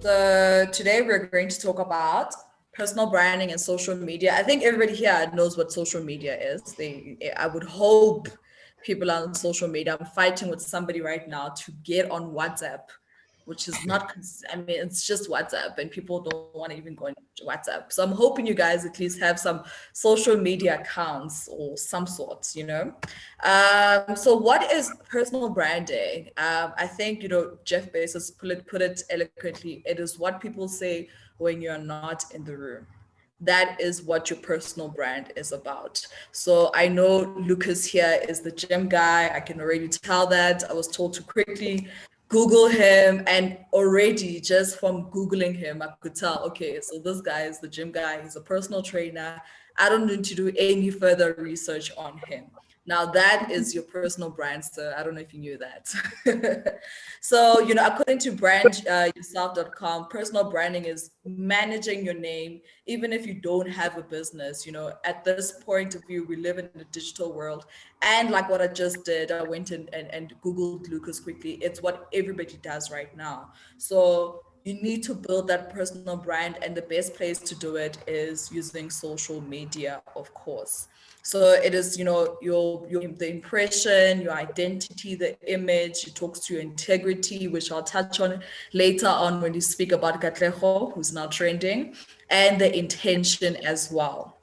So today we're going to talk about personal branding and social media. I think everybody here knows what social media is. I would hope people are on social media. I'm fighting with somebody right now to get on WhatsApp, which is not, I mean, it's just WhatsApp and people don't want to even go on WhatsApp. So I'm hoping you guys at least have some social media accounts or some sorts. So what is personal branding? I think, Jeff Bezos put it eloquently. It is what people say when you're not in the room. That is what your personal brand is about. So I know Lucas here is the gym guy. I can already tell that. I was told to quickly Google him, and already just from Googling him, I could tell, okay, so this guy is the gym guy. He's a personal trainer. I don't need to do any further research on him. Now that is your personal brand, so I don't know if you knew that. So, according to brandyourself.com, personal branding is managing your name, even if you don't have a business. At this point of view, we live in a digital world. And like what I just did, I went in and Googled Lucas quickly. It's what everybody does right now. So you need to build that personal brand, and the best place to do it is using social media, of course. So it is, your the impression, your identity, the image. It talks to your integrity, which I'll touch on later on when you speak about Katleho, who's now trending, and the intention as well.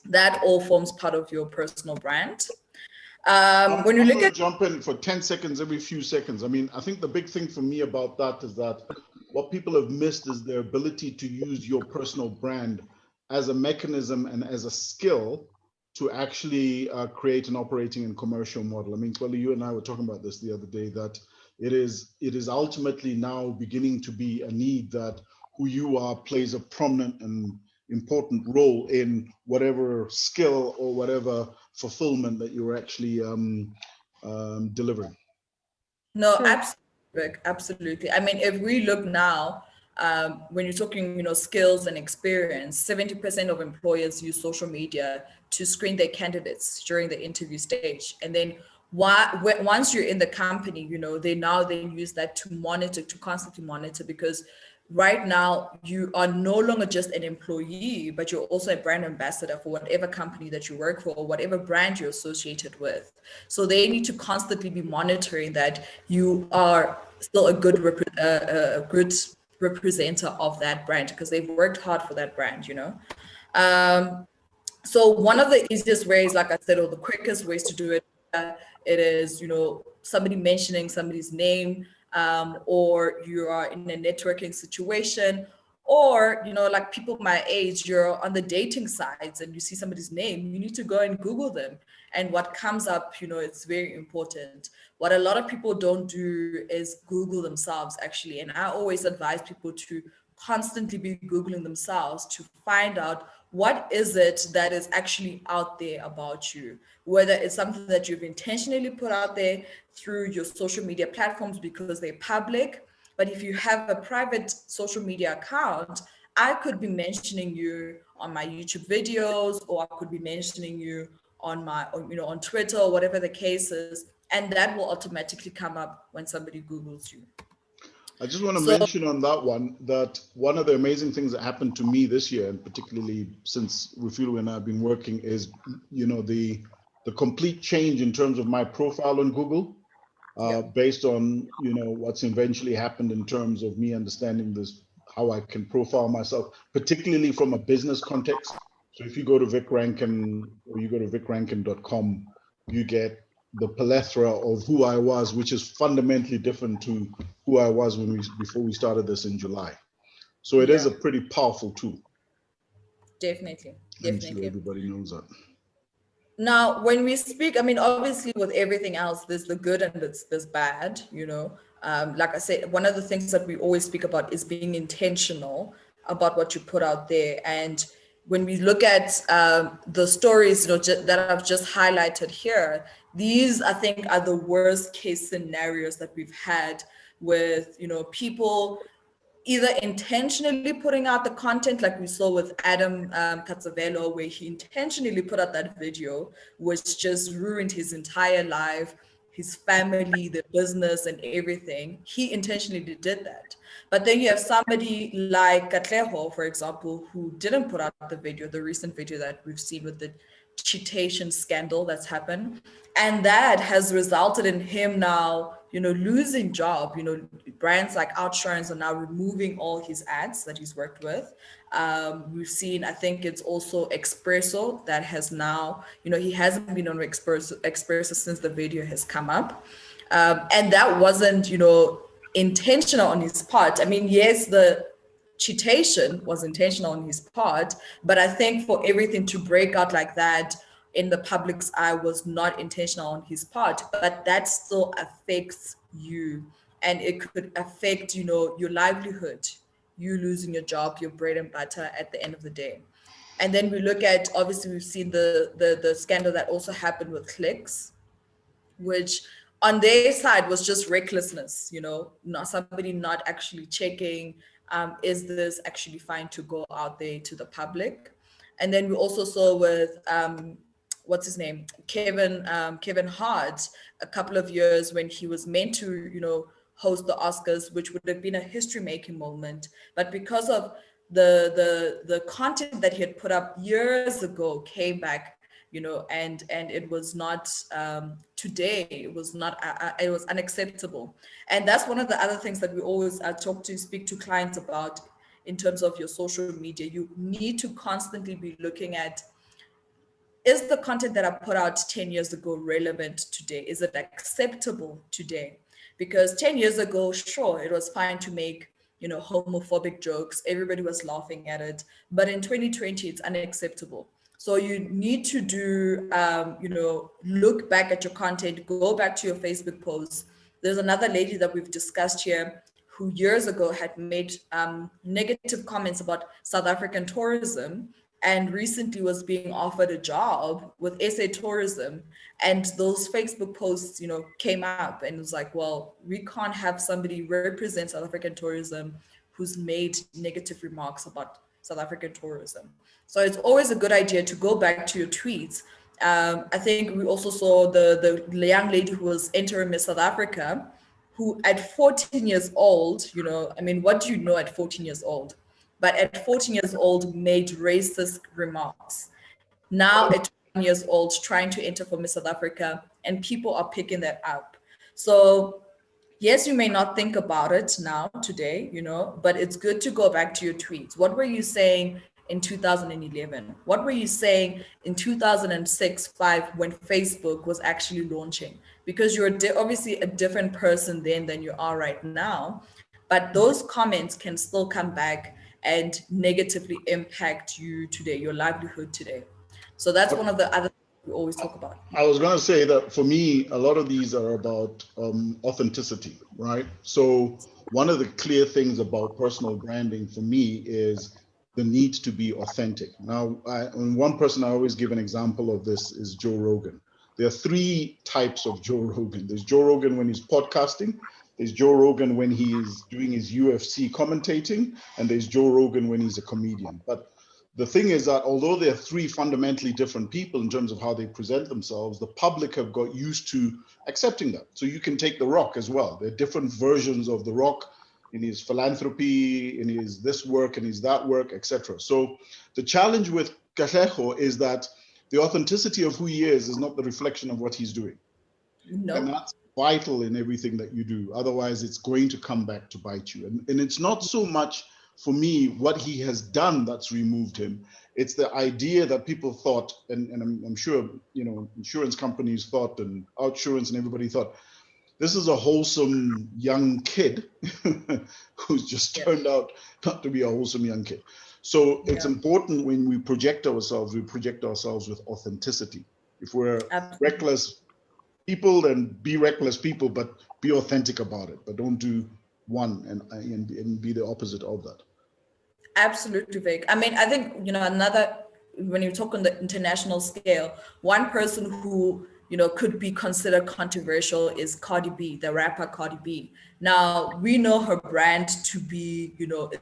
That all forms part of your personal brand. When you I'm look going at to jump in for 10 seconds every few seconds. I mean, I think the big thing for me about that is that what people have missed is their ability to use your personal brand as a mechanism and as a skill to actually create an operating and commercial model. I mean, Kweli, you and I were talking about this the other day, that it is ultimately now beginning to be a need that who you are plays a prominent and important role in whatever skill or whatever fulfillment that you're actually delivering. No, absolutely. I mean, if we look now, when you're talking, skills and experience, 70% of employers use social media to screen their candidates during the interview stage. And then once you're in the company, they now then use that to constantly monitor, because right now you are no longer just an employee, but you're also a brand ambassador for whatever company that you work for or whatever brand you're associated with. So they need to constantly be monitoring that you are still a good representative of that brand, because they've worked hard for that brand. So one of the easiest ways, like I said, or the quickest ways to do it, it is, somebody mentioning somebody's name, or you are in a networking situation, or, like people my age, you're on the dating sites and you see somebody's name, you need to go and Google them. And what comes up, it's very important. What a lot of people don't do is Google themselves, actually. And I always advise people to constantly be Googling themselves to find out what is it that is actually out there about you, whether it's something that you've intentionally put out there through your social media platforms because they're public. But if you have a private social media account, I could be mentioning you on my YouTube videos, or I could be mentioning you on on Twitter, or whatever the case is, and that will automatically come up when somebody Googles you. I just want to mention on that one that one of the amazing things that happened to me this year, and particularly since Refilw and I have been working, is the complete change in terms of my profile on Google, based on what's eventually happened in terms of me understanding this, how I can profile myself, particularly from a business context. So if you go to Vic Rankin, or you go to vicrankin.com, you get the plethora of who I was, which is fundamentally different to who I was before we started this in July. So it is a pretty powerful tool. Definitely. I'm sure everybody knows that. Now, when we speak, I mean, obviously with everything else, there's the good and there's bad, Like I said, one of the things that we always speak about is being intentional about what you put out there. And when we look at the stories, that I've just highlighted here, these, I think, are the worst case scenarios that we've had with, people either intentionally putting out the content, like we saw with Adam Katsavelo, where he intentionally put out that video, which just ruined his entire life, his family, the business and everything, he intentionally did that. But then you have somebody like Katleho, for example, who didn't put out the video, the recent video that we've seen with the cheatation scandal that's happened. And that has resulted in him now, losing job. Brands like Outsurance are now removing all his ads that he's worked with. We've seen, I think it's also Expresso that has now, he hasn't been on Expresso since the video has come up. And that wasn't, intentional on his part. I mean, yes, the cheatation was intentional on his part, but I think for everything to break out like that in the public's eye was not intentional on his part, but that still affects you, and it could affect, your livelihood, you losing your job, your bread and butter at the end of the day. And then we look at, obviously we've seen the scandal that also happened with Clicks, which on their side was just recklessness, not somebody not actually checking, is this actually fine to go out there to the public? And then we also saw with, what's his name? Kevin Hart, a couple of years when he was meant to, host the Oscars, which would have been a history-making moment. But because of the content that he had put up years ago came back, and it was not today, it was not, it was unacceptable. And that's one of the other things that we always speak to clients about in terms of your social media. You need to constantly be looking at, is the content that I put out 10 years ago relevant today? Is it acceptable today? Because 10 years ago, sure, it was fine to make, homophobic jokes. Everybody was laughing at it. But in 2020, it's unacceptable. So you need to do, look back at your content, go back to your Facebook posts. There's another lady that we've discussed here who years ago had made negative comments about South African tourism, and recently was being offered a job with SA Tourism. And those Facebook posts, came up, and it was like, well, we can't have somebody represent South African tourism who's made negative remarks about South African tourism. So it's always a good idea to go back to your tweets. I think we also saw the young lady who was interim Miss South Africa, who at 14 years old, what do you know at 14 years old? But at 14 years old made racist remarks. Now at 20 years old, trying to enter for Miss South Africa, and people are picking that up. So yes, you may not think about it now today, but it's good to go back to your tweets. What were you saying in 2011? What were you saying in 2006, 5 when Facebook was actually launching? Because you're obviously a different person then than you are right now, but those comments can still come back and negatively impact you today, your livelihood today. So that's one of the other things we always talk about. I was going to say that for me, a lot of these are about authenticity, right? So one of the clear things about personal branding for me is the need to be authentic. Now, one person I always give an example of this is Joe Rogan. There are 3 types of Joe Rogan. There's Joe Rogan when he's podcasting. There's Joe Rogan when he's doing his UFC commentating, and there's Joe Rogan when he's a comedian. But the thing is that although they're 3 fundamentally different people in terms of how they present themselves, the public have got used to accepting that. So you can take The Rock as well. There are different versions of The Rock in his philanthropy, in his this work, and his that work, etc. So the challenge with Katlego is that the authenticity of who he is not the reflection of what he's doing. No. And that's vital in everything that you do. Otherwise, it's going to come back to bite you. And it's not so much, for me, what he has done that's removed him. It's the idea that people thought, and I'm sure, insurance companies thought, and Outsurance and everybody thought, this is a wholesome young kid who's just turned out not to be a wholesome young kid. So it's important when we project ourselves with authenticity. If we're reckless people, then be reckless people, but be authentic about it. But don't do one and be the opposite of that. Absolutely, Vic. I mean, I think, another, when you talk on the international scale, one person who, could be considered controversial is Cardi B, the rapper Cardi B. Now, we know her brand to be,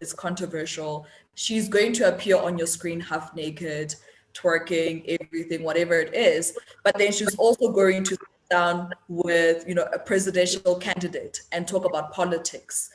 is controversial. She's going to appear on your screen half naked, twerking, everything, whatever it is. But then she's also going to down with, a presidential candidate and talk about politics,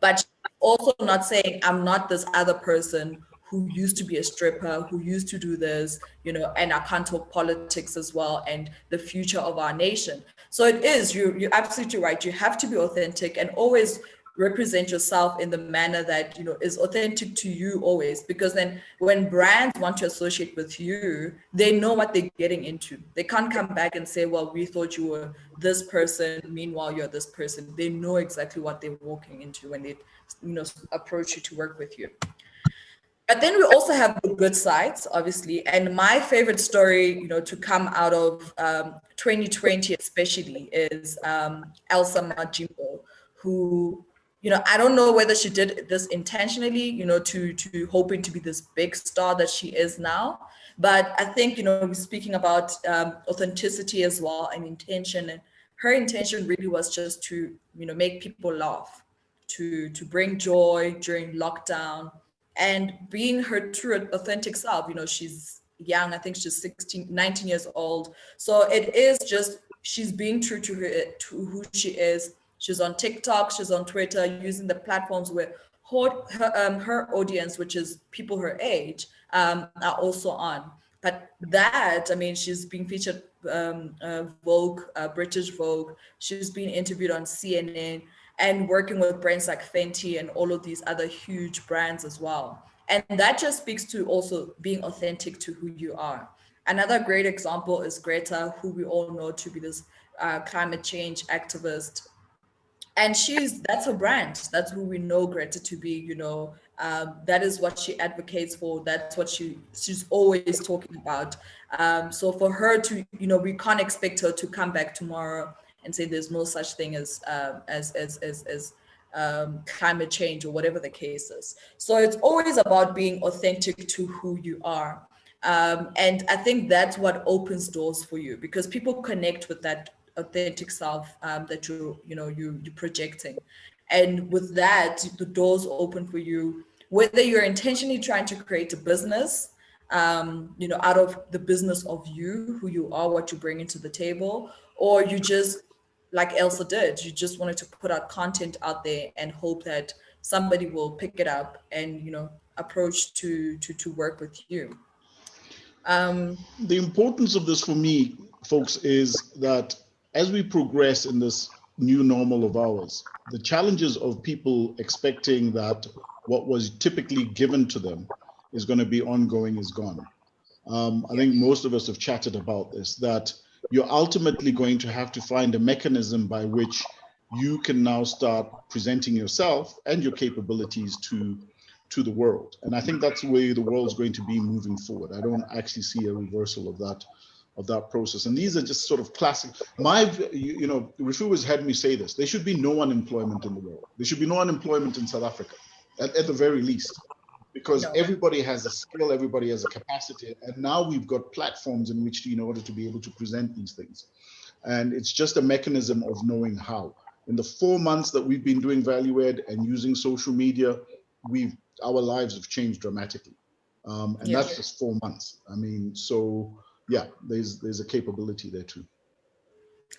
but also not saying I'm not this other person who used to be a stripper, who used to do this, and I can't talk politics as well and the future of our nation. So it is, you're absolutely right. You have to be authentic and always represent yourself in the manner that is authentic to you always, because then when brands want to associate with you, they know what they're getting into. They can't come back and say, well, we thought you were this person, meanwhile you're this person. They know exactly what they're walking into when they approach you to work with you. But then we also have the good sides, obviously. And my favorite story, to come out of 2020 especially, is Elsa Majimbo, who, I don't know whether she did this intentionally, to hoping to be this big star that she is now. But I think, we're speaking about authenticity as well and intention. And her intention really was just to, make people laugh, to bring joy during lockdown, and being her true authentic self. She's young, I think she's 19 years old. So it is just, she's being true to who she is. She's on TikTok, she's on Twitter, using the platforms where her audience, which is people her age, are also on. But that, I mean, she's being featured Vogue, British Vogue. She's been interviewed on CNN and working with brands like Fenty and all of these other huge brands as well. And that just speaks to also being authentic to who you are. Another great example is Greta, who we all know to be this climate change activist. And that's her brand. That's who we know Greta to be. That is what she advocates for. That's what she's always talking about. So for her to, we can't expect her to come back tomorrow and say there's no such thing as climate change or whatever the case is. So it's always about being authentic to who you are. And I think that's what opens doors for you, because people connect with that authentic self that you're projecting. And with that, the doors open for you, whether you're intentionally trying to create a business, out of the business of you, who you are, what you bring into the table, or you just, like Elsa did, you just wanted to put out content out there and hope that somebody will pick it up and, approach to work with you. The importance of this for me, folks, is that as we progress in this new normal of ours, the challenges of people expecting that what was typically given to them is going to be ongoing is gone. I think most of us have chatted about this, that you're ultimately going to have to find a mechanism by which you can now start presenting yourself and your capabilities to the world. And I think that's the way the world's going to be moving forward. I don't actually see a reversal of that process. And these are just sort of classic. Refilw has had me say this. There should be no unemployment in the world. There should be no unemployment in South Africa, at the very least, because everybody has a skill, everybody has a capacity. And now we've got platforms in which, in order to be able to present these things. And it's just a mechanism of knowing how. In the 4 months that we've been doing value add and using social media, our lives have changed dramatically. That's just 4 months. I mean, so yeah, there's a capability there too.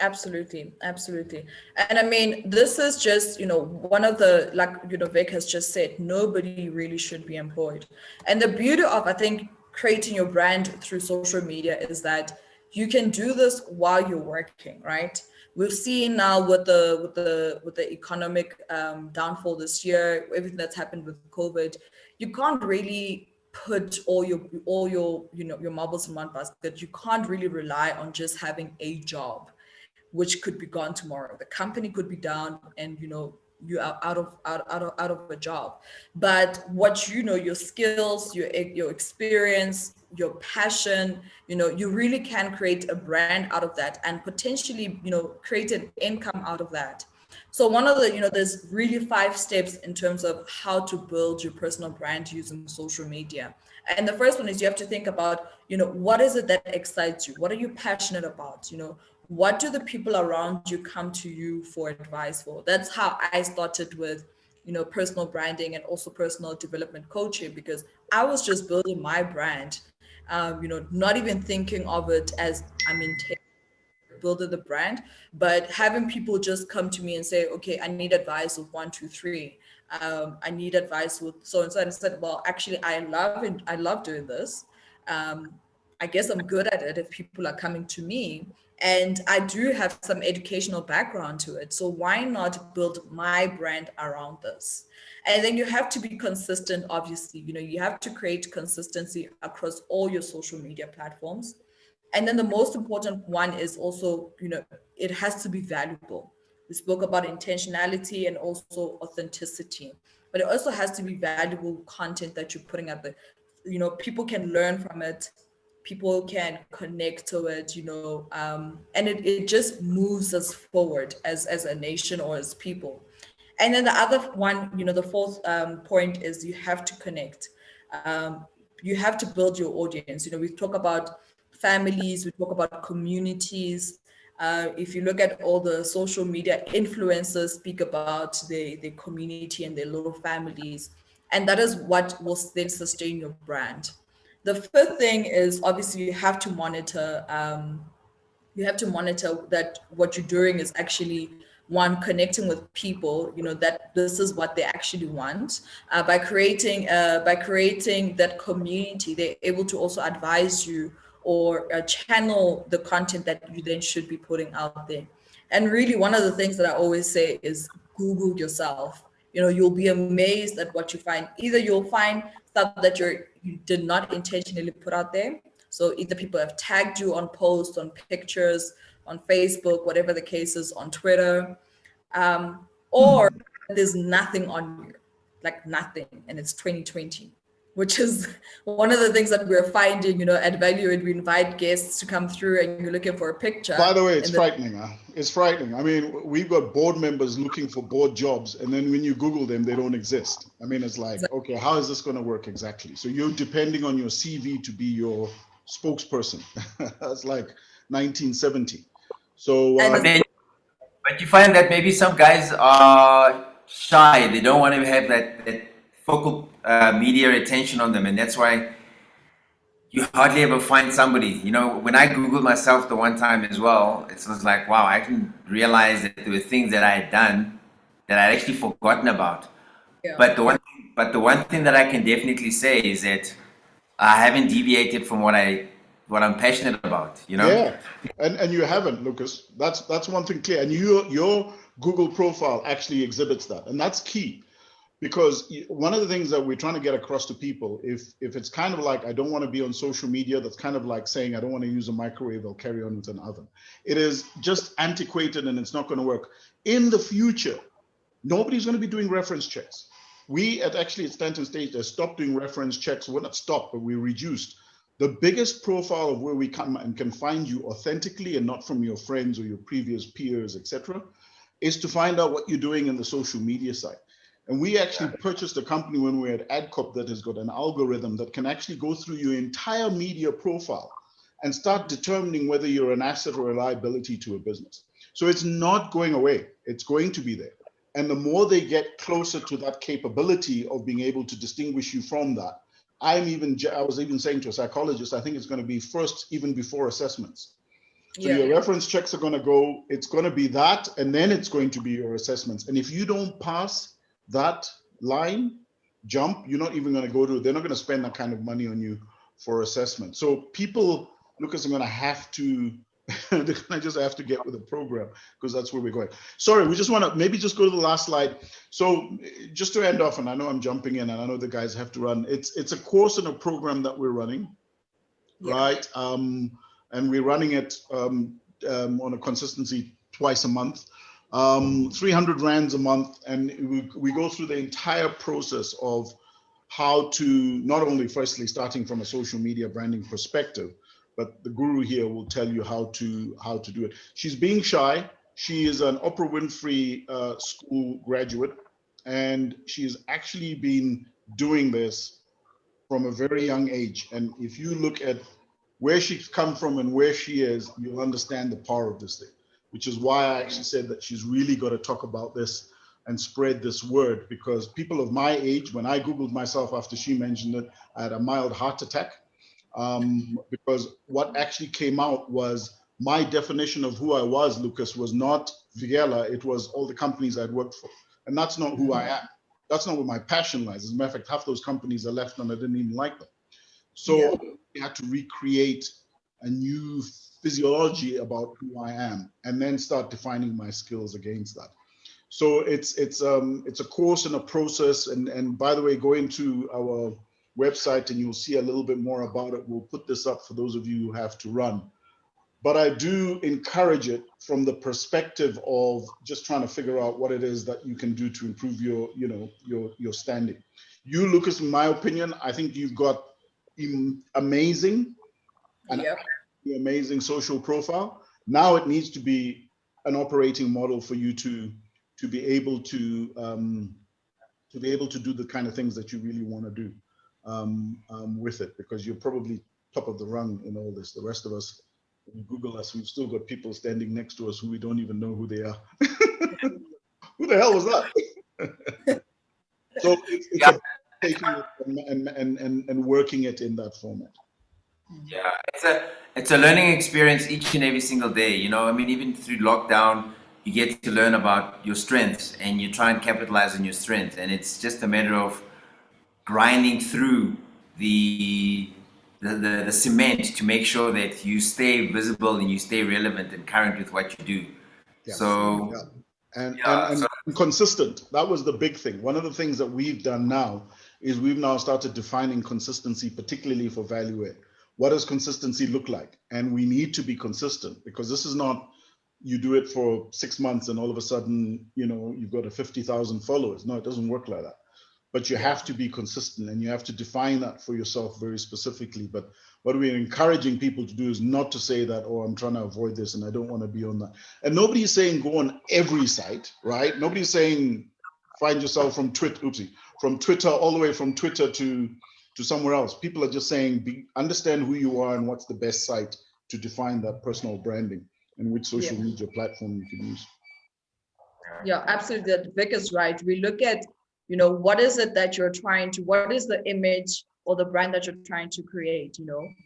Absolutely. And I mean, this is just, one of the, like, Vic has just said, nobody really should be employed. And the beauty of, I think, creating your brand through social media is that you can do this while you're working, right? We've seen now with the economic downfall this year, everything that's happened with COVID, you can't really put all your marbles in one basket. You can't really rely on just having a job, which could be gone tomorrow. The company could be down, and you are out of a job. But what your skills, your experience, your passion, you really can create a brand out of that, and potentially create an income out of that. So one of the there's really 5 steps in terms of how to build your personal brand using social media. And the first one is you have to think about what is it that excites you? What are you passionate about? What do the people around you come to you for advice for? That's how I started with personal branding and also personal development coaching, because I was just building my brand, not even thinking of it as I'm in building the brand, but having people just come to me and say, okay, I need advice with 1, 2, 3. I need advice with so and so. And I said, well, actually, I love doing this. I guess I'm good at it if people are coming to me. And I do have some educational background to it. So why not build my brand around this? And then you have to be consistent, obviously. You have to create consistency across all your social media platforms. And then the most important one is also, it has to be valuable. We spoke about intentionality and also authenticity, but it also has to be valuable content that you're putting out there. People can learn from it, people can connect to it, and it just moves us forward as a nation or as people. And then the other one, the fourth point is you have to connect. You have to build your audience. We talk about families, we talk about communities. If you look at all the social media influencers speak about the community and their little families, and that is what will then sustain your brand. The fifth thing is obviously you have to monitor. That what you're doing is actually one, connecting with people, that this is what they actually want. By creating that community, they're able to also advise you or channel the content that you then should be putting out there. And really, one of the things that I always say is Google yourself. You'll be amazed at what you find. Either you'll find stuff that you did not intentionally put out there. So either people have tagged you on posts, on pictures, on Facebook, whatever the case is, on Twitter, or there's nothing on you, like nothing, and it's 2020, which is one of the things that we're finding, at Value. We invite guests to come through and you're looking for a picture. By the way, it's frightening. It's frightening. I mean, we've got board members looking for board jobs, and then when you Google them, they don't exist. I mean, it's like, okay, how is this going to work exactly? So you're depending on your CV to be your spokesperson. That's like 1970. So, but you find that maybe some guys are shy. They don't want to have that focal media attention on them, and that's why you hardly ever find somebody. When I Googled myself the one time as well, it was like, wow, I didn't realize that there were things that I had done that I'd actually forgotten about. Yeah. But the one thing that I can definitely say is that I haven't deviated from what I'm passionate about. Yeah, and you haven't, Lucas. That's one thing clear. And your Google profile actually exhibits that, and that's key. Because one of the things that we're trying to get across to people, if it's kind of like, I don't want to be on social media, that's kind of like saying, I don't want to use a microwave, I'll carry on with an oven. It is just antiquated and it's not going to work. In the future, nobody's going to be doing reference checks. We at Stanton Stage have stopped doing reference checks. We're not stopped, but we reduced. The biggest profile of where we come and can find you authentically and not from your friends or your previous peers, etc., is to find out what you're doing in the social media side. And we actually purchased a company when we were at AdCorp that has got an algorithm that can actually go through your entire media profile and start determining whether you're an asset or a liability to a business. So it's not going away. It's going to be there. And the more they get closer to that capability of being able to distinguish you from that, I was even saying to a psychologist, I think it's going to be first, even before assessments. So your reference checks are going to go, it's going to be that, and then it's going to be your assessments. And if you don't pass that line jump, you're not even going to they're not going to spend that kind of money on you for assessment. So people, Lucas, are going to have to, they're going to just have to get with the program, because that's where we're going. Sorry, we just want to maybe just go to the last slide. So just to end off, and I know I'm jumping in and I know the guys have to run. It's a course and a program that we're running, right? And we're running it on a consistency twice a month. 300 rands a month, and we go through the entire process of how to, not only firstly starting from a social media branding perspective, but the guru here will tell you how to do it. She's being shy. She is an Oprah Winfrey school graduate, and she's actually been doing this from a very young age. And if you look at where she's come from and where she is, you'll understand the power of this thing. Which is why I actually said that she's really got to talk about this and spread this word, because people of my age, when I Googled myself after she mentioned it, I had a mild heart attack, because what actually came out was my definition of who I was, Lucas, was not Viela, it was all the companies I'd worked for. And that's not who I am. That's not where my passion lies. As a matter of fact, half those companies are left and I didn't even like them. So I had to recreate a new physiology about who I am and then start defining my skills against that. So it's a course and a process. And by the way, go into our website and you'll see a little bit more about it. We'll put this up for those of you who have to run. But I do encourage it from the perspective of just trying to figure out what it is that you can do to improve your standing. You, Lucas, in my opinion, I think you've got amazing social profile. Now it needs to be an operating model for you to be able to do the kind of things that you really want to do with it, because you're probably top of the rung in all this. The rest of us, when you Google us, we've still got people standing next to us who we don't even know who they are. Who the hell was that? So it's about taking it and working it in that format. Yeah, it's a learning experience each and every single day. You know, I mean, even through lockdown, you get to learn about your strengths and you try and capitalize on your strengths. And it's just a matter of grinding through the cement to make sure that you stay visible and you stay relevant and current with what you do. Yes. So, and consistent. That was the big thing. One of the things that we've done now is we've now started defining consistency, particularly for value add. What does consistency look like? And we need to be consistent, because this is not you do it for 6 months and all of a sudden, you've got 50,000 followers. No, it doesn't work like that. But you have to be consistent and you have to define that for yourself very specifically. But what we're encouraging people to do is not to say that, oh, I'm trying to avoid this and I don't want to be on that. And nobody's saying go on every site, right? Nobody's saying find yourself from Twitter all the way from Twitter to somewhere else. People are just saying understand who you are and what's the best site to define that personal branding and which social media platform you can use. Yeah, absolutely. Vic is right. We look at, what is it that what is the image or the brand that you're trying to create,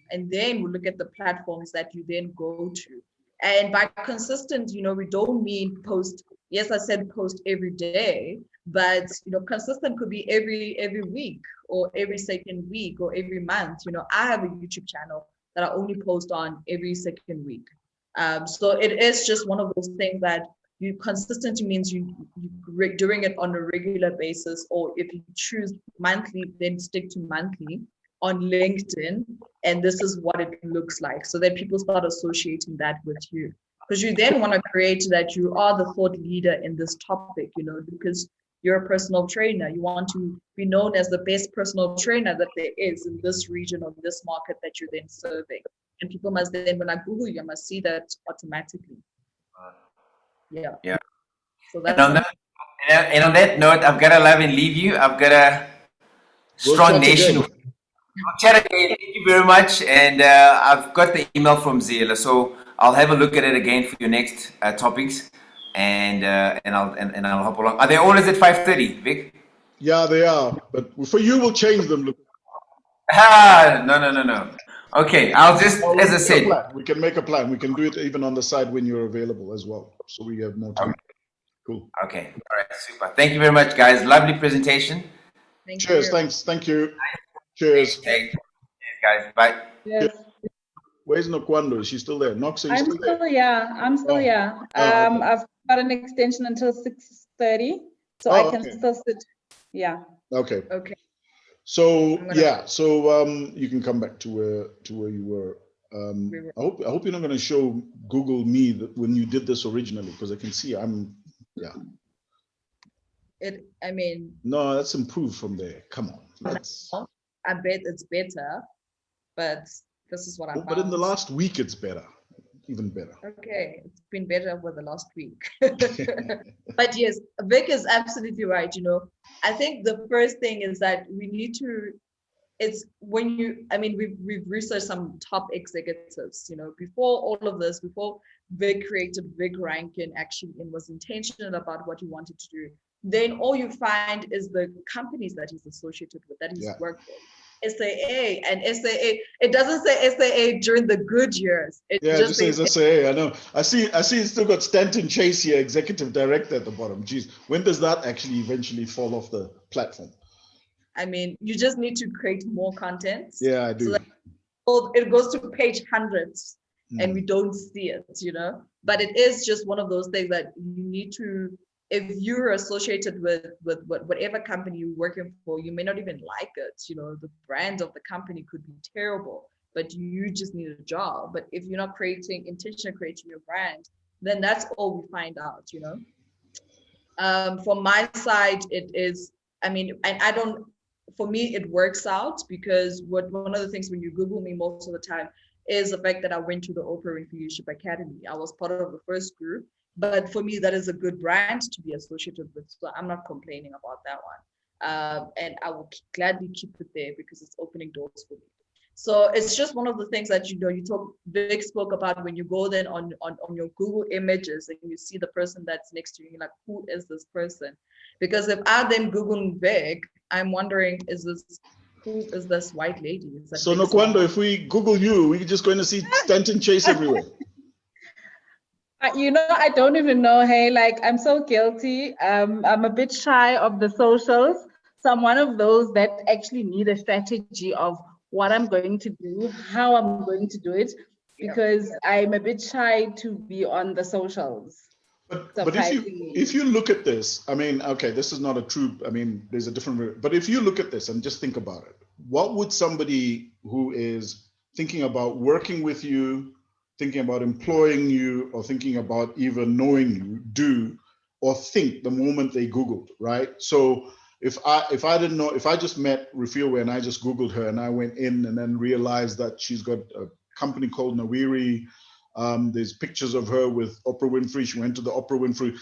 and then we look at the platforms that you then go to. And by consistent, we don't mean post. Yes, I said post every day, but, consistent could be every week or every second week or every month. I have a YouTube channel that I only post on every second week. So it is just one of those things that you consistent means you doing it on a regular basis, or if you choose monthly, then stick to monthly on LinkedIn. And this is what it looks like, so that people start associating that with you, because you then want to create that you are the thought leader in this topic, because you're a personal trainer. You want to be known as the best personal trainer that there is in this region or this market that you're then serving. And people must then, when I Google you, I must see that automatically. Yeah. So that's and on that note, I've got to love and leave you. I've got a strong nation. We'll chat again. Thank you very much. And I've got the email from Zila, so I'll have a look at it again for your next topics, and I'll hop along. Are they always at 5:30, Vic? Yeah, they are. But for you, we'll change them. Look. No. Okay, I'll just, as I said, we can make a plan. We can do it even on the side when you're available as well, so we have more time. Okay. Cool. Okay. All right. Super. Thank you very much, guys. Lovely presentation. Cheers. Thanks. Thank you. Cheers. Cheers, guys. Bye. Yes. Where's Nokwando? Is she still there? Nox, I'm still here. Okay. I've got an extension until 6:30, so I can still sit. Yeah. Okay. So you can come back to where you were. I hope you're not going to show Google me that when you did this originally, because I can see no, that's improved from there. Come on, I bet it's better, but this is what I found. But in the last week, it's better, even better. Okay, it's been better over the last week. But yes, Vic is absolutely right. I think the first thing is that we need to. It's when we've researched some top executives, before all of this, before Vic created Vic Rankin actually and was intentional about what he wanted to do. Then all you find is the companies that he's associated with, that he's worked with. SAA, and SAA, it doesn't say SAA during the good years. It just says SAA. I know. I see it's still got Stanton Chase here, executive director at the bottom. Geez, when does that actually eventually fall off the platform? I mean, you just need to create more content. Yeah, I do. So that it goes to page hundreds and we don't see it, but it is just one of those things that you need to, if you're associated with whatever company you're working for, you may not even like it. The brand of the company could be terrible, but you just need a job. But if you're not intentionally creating your brand, then that's all we find out. From my side, it is, for me, it works out because one of the things when you Google me most of the time is the fact that I went to the Oprah Winfrey Leadership Academy. I was part of the first group, but for me, that is a good brand to be associated with. So I'm not complaining about that one. And I will gladly keep it there because it's opening doors for me. So it's just one of the things that, Vic spoke about when you go then on your Google images and you see the person that's next to you, you're like, who is this person? Because if I then Google Vic, I'm wondering, who is this white lady? So Nokwando, if we Google you, we're just going to see Stanton Chase everywhere. I don't even know. Hey, like, I'm so guilty. I'm a bit shy of the socials. So I'm one of those that actually need a strategy of what I'm going to do, how I'm going to do it, because I'm a bit shy to be on the socials. But if you look at this, okay, this is not a true, there's a different, but if you look at this and just think about it, what would somebody who is thinking about working with you, thinking about employing you, or thinking about even knowing you do or think the moment they Googled, right? So if I didn't know, if I just met Refilw and I just Googled her and I went in and then realized that she's got a company called Nawiri, there's pictures of her with Oprah Winfrey. She went to the Oprah Winfrey.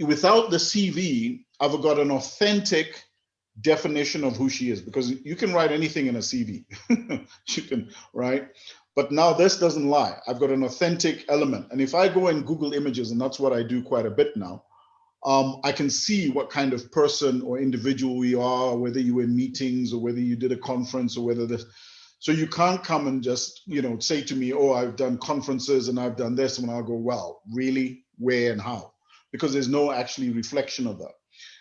Without the CV, I've got an authentic definition of who she is, because you can write anything in a CV. You can, right? But now this doesn't lie. I've got an authentic element. And if I go and Google images, and that's what I do quite a bit now, I can see what kind of person or individual you are, whether you were in meetings or whether you did a conference or whether this. So you can't come and just, say to me, oh, I've done conferences and I've done this, and I'll go, well, really, where and how? Because there's no actually reflection of that.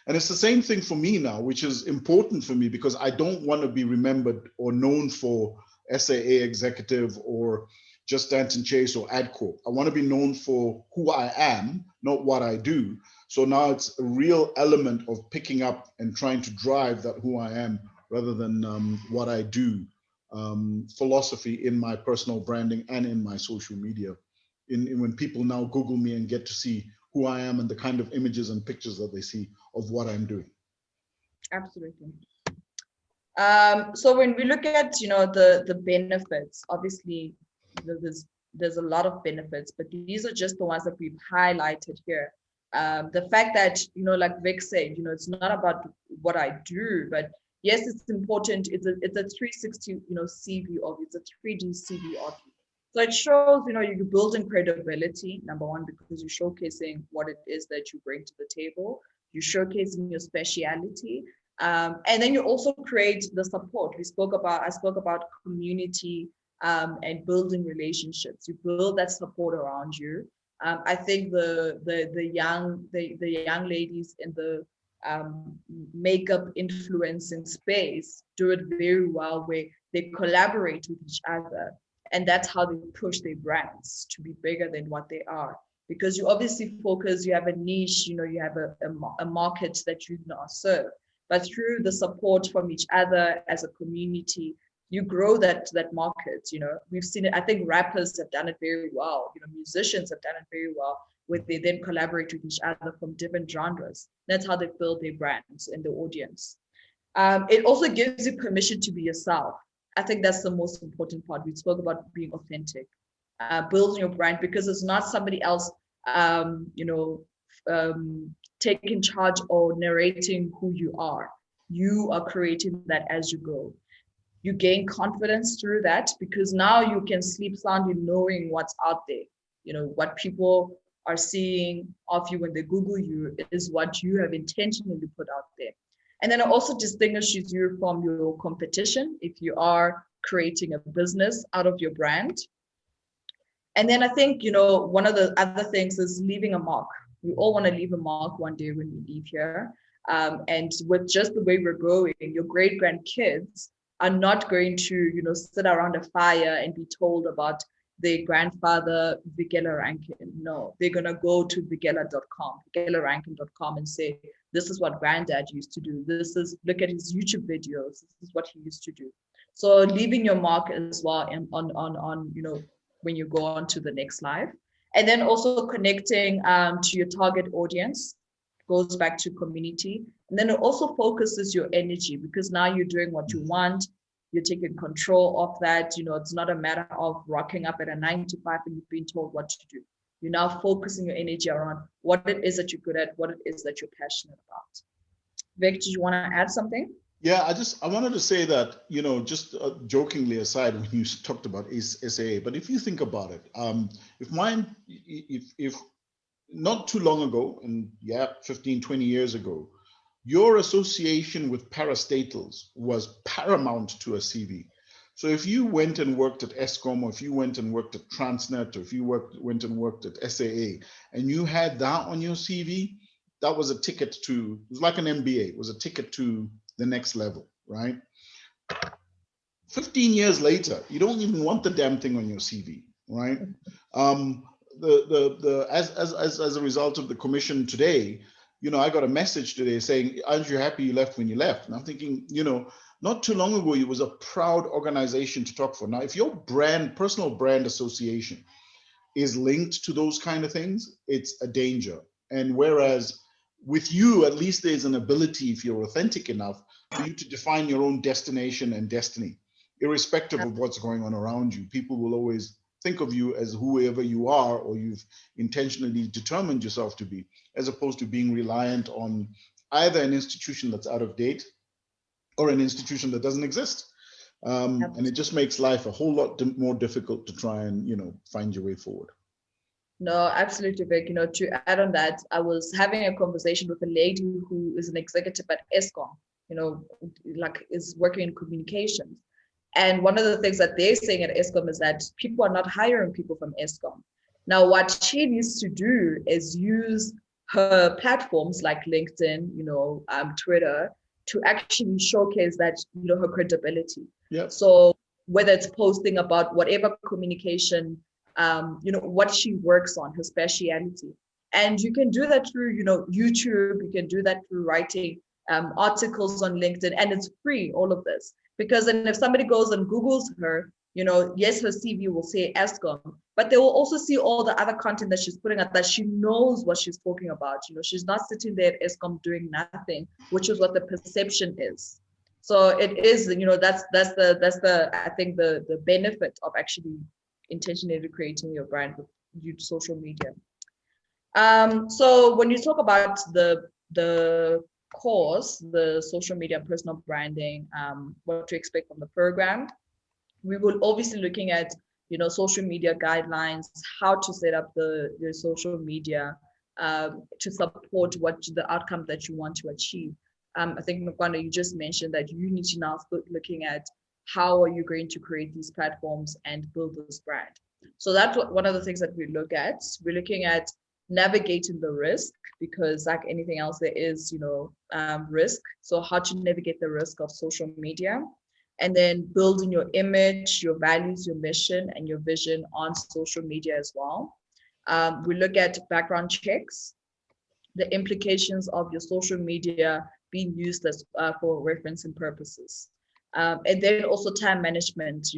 And it's the same thing for me now, which is important for me because I don't want to be remembered or known for SAA executive or just Stanton Chase or AdCorp. I want to be known for who I am, not what I do. So now it's a real element of picking up and trying to drive that who I am rather than what I do. Philosophy in my personal branding and in my social media. When people now Google me and get to see who I am and the kind of images and pictures that they see of what I'm doing. Absolutely. So when we look at the benefits, obviously there's a lot of benefits, but these are just the ones that we've highlighted here. The fact that like Vic said, it's not about what I do, but yes, it's important. It's a 360 CV of it's a 3D CV of you. So it shows you're building credibility, number one, because you're showcasing what it is that you bring to the table. You're showcasing your speciality. And then you also create the support. I spoke about community and building relationships. You build that support around you. I think the young ladies in the makeup influencing space do it very well, where they collaborate with each other, and that's how they push their brands to be bigger than what they are. Because you obviously focus, you have a niche, you have a market that you now serve. But through the support from each other as a community, you grow that market. We've seen it. I think rappers have done it very well. Musicians have done it very well, where they then collaborate with each other from different genres. That's how they build their brands and the audience. It also gives you permission to be yourself. I think that's the most important part. We spoke about being authentic, building your brand, because it's not somebody else, taking charge or narrating who you are. You are creating that as you go. You gain confidence through that, because now you can sleep soundly knowing what's out there. What people are seeing of you when they Google you is what you have intentionally put out there. And then it also distinguishes you from your competition if you are creating a business out of your brand. And then I think, one of the other things is leaving a mark. We all want to leave a mark one day when we leave here. And with just the way we're growing, your great grandkids are not going to, sit around a fire and be told about their grandfather, Vikela Rankin. No, they're going to go to vikelarankin.com and say, this is what granddad used to do. Look at his YouTube videos. This is what he used to do. So leaving your mark as well on when you go on to the next live. And then also connecting to your target audience, goes back to community. And then it also focuses your energy, because now you're doing what you want. You're taking control of that. It's not a matter of rocking up at a 9 to 5 and you've been told what to do. You're now focusing your energy around what it is that you're good at, what it is that you're passionate about. Vic, do you want to add something? Yeah, I wanted to say that, just jokingly aside, when you talked about SAA, but if you think about it, if not too long ago, and 15, 20 years ago, your association with parastatals was paramount to a CV. So if you went and worked at ESCOM, or if you went and worked at Transnet, or if you went and worked at SAA, and you had that on your CV, that was a ticket to, it was like an MBA, it was a ticket to the next level, right? 15 years later, you don't even want the damn thing on your CV, right? As a result of the commission today, I got a message today saying, aren't you happy you left when you left? And I'm thinking, not too long ago, it was a proud organization to talk for. Now, if your personal brand association is linked to those kind of things, it's a danger. And whereas with you, at least there's an ability, if you're authentic enough, for you to define your own destination and destiny, irrespective of what's going on around you. People will always think of you as whoever you are, or you've intentionally determined yourself to be, as opposed to being reliant on either an institution that's out of date or an institution that doesn't exist. And it just makes life a whole lot more difficult to try and, find your way forward. No, absolutely, Vic. To add on that, I was having a conversation with a lady who is an executive at ESCOM, is working in communications. And one of the things that they're saying at ESCOM is that people are not hiring people from ESCOM. Now, what she needs to do is use her platforms like LinkedIn, Twitter, to actually showcase that, her credibility. Yep. So whether it's posting about whatever communication, what she works on, her speciality. And you can do that through, YouTube, you can do that through writing articles on LinkedIn, and it's free, all of this. Because then if somebody goes and Googles her, yes, her CV will say ESCOM, but they will also see all the other content that she's putting out, that she knows what she's talking about. She's not sitting there at ESCOM doing nothing, which is what the perception is. So it is, that's the I think the benefit of actually intentionally creating your brand with social media. So when you talk about the course, the social media personal branding, what to expect from the program, we will obviously looking at social media guidelines, how to set up the social media to support the outcome that you want to achieve. I think, Mkwanda, you just mentioned that you need to now start looking at how are you going to create these platforms and build this brand. So that's one of the things that we look at. We're looking at navigating the risk, because like anything else, there is, risk. So how to navigate the risk of social media, and then building your image, your values, your mission, and your vision on social media as well. We look at background checks, the implications of your social media being used as for referencing purposes. And then also time management,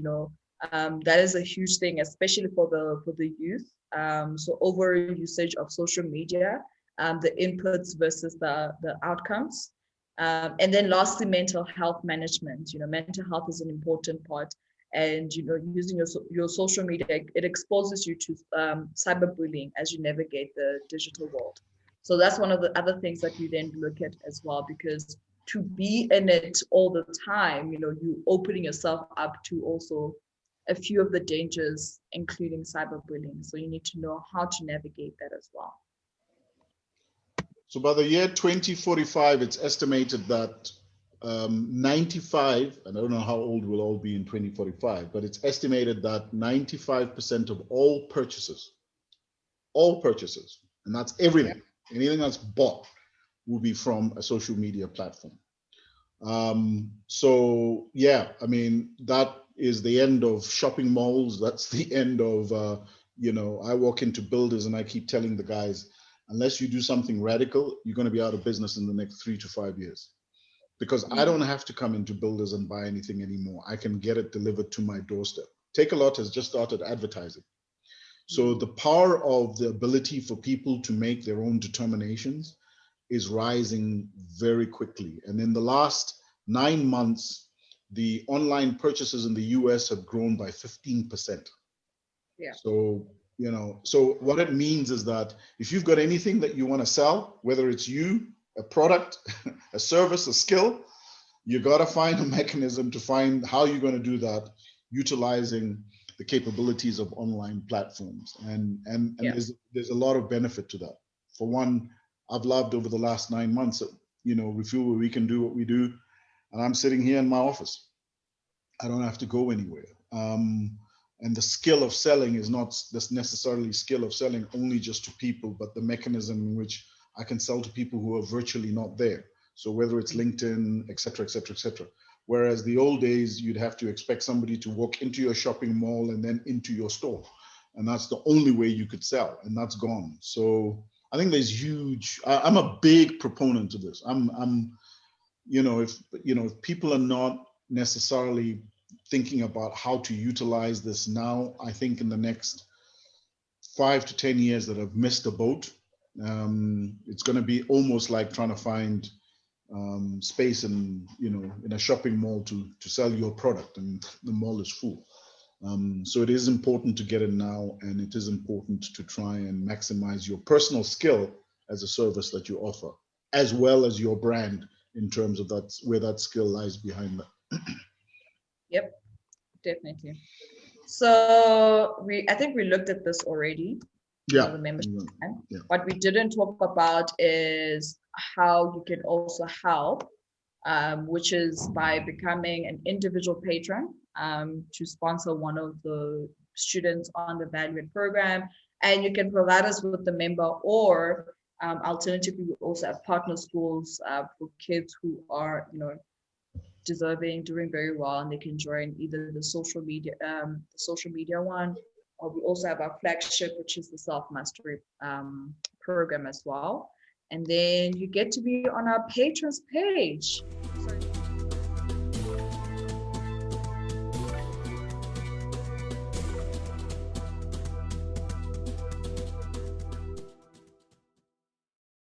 that is a huge thing, especially for the youth. So over usage of social media, the inputs versus the outcomes. And then lastly, mental health management. Mental health is an important part. And, using your social media, it exposes you to cyberbullying as you navigate the digital world. So that's one of the other things that we then look at as well, because to be in it all the time, you opening yourself up to also a few of the dangers, including cyberbullying. So you need to know how to navigate that as well. So by the year 2045, it's estimated that 95, and I don't know how old we'll all be in 2045, but it's estimated that 95% of all purchases, and that's everything, anything that's bought, will be from a social media platform. So yeah, I mean, that is the end of shopping malls. That's the end of, I walk into builders and I keep telling the guys, unless you do something radical, you're going to be out of business in the next 3 to 5 years. Because I don't have to come into builders and buy anything anymore. I can get it delivered to my doorstep. Takealot has just started advertising. So the power of the ability for people to make their own determinations is rising very quickly. And in the last 9 months, the online purchases in the US have grown by 15%. Yeah. So, so what it means is that if you've got anything that you want to sell, whether it's you, a product, a service, a skill, you got to find a mechanism to find how you're going to do that, utilizing the capabilities of online platforms. And there's a lot of benefit to that. For one, I've loved over the last 9 months, Refilw, we can do what we do. And I'm sitting here in my office. I don't have to go anywhere. And the skill of selling is not necessarily skill of selling only just to people, but the mechanism in which I can sell to people who are virtually not there. So whether it's LinkedIn, et cetera, et cetera, et cetera. Whereas the old days, you'd have to expect somebody to walk into your shopping mall and then into your store. And that's the only way you could sell, and that's gone. So I think there's I'm a big proponent of this. If people are not necessarily thinking about how to utilize this now, I think in the next 5 to 10 years that have missed the boat. It's going to be almost like trying to find space in a shopping mall to sell your product, and the mall is full. So it is important to get in now, and it is important to try and maximize your personal skill as a service that you offer, as well as your brand in terms of where that skill lies behind that. Yep, definitely. So I think we looked at this already. Yeah. The membership plan. Yeah. What we didn't talk about is how you can also help, which is by becoming an individual patron to sponsor one of the students on the Valued program. And you can provide us with the member, or alternatively, we also have partner schools for kids who are, deserving, doing very well, and they can join either the social media one, or we also have our flagship, which is the self-mastery program as well. And then you get to be on our patrons page.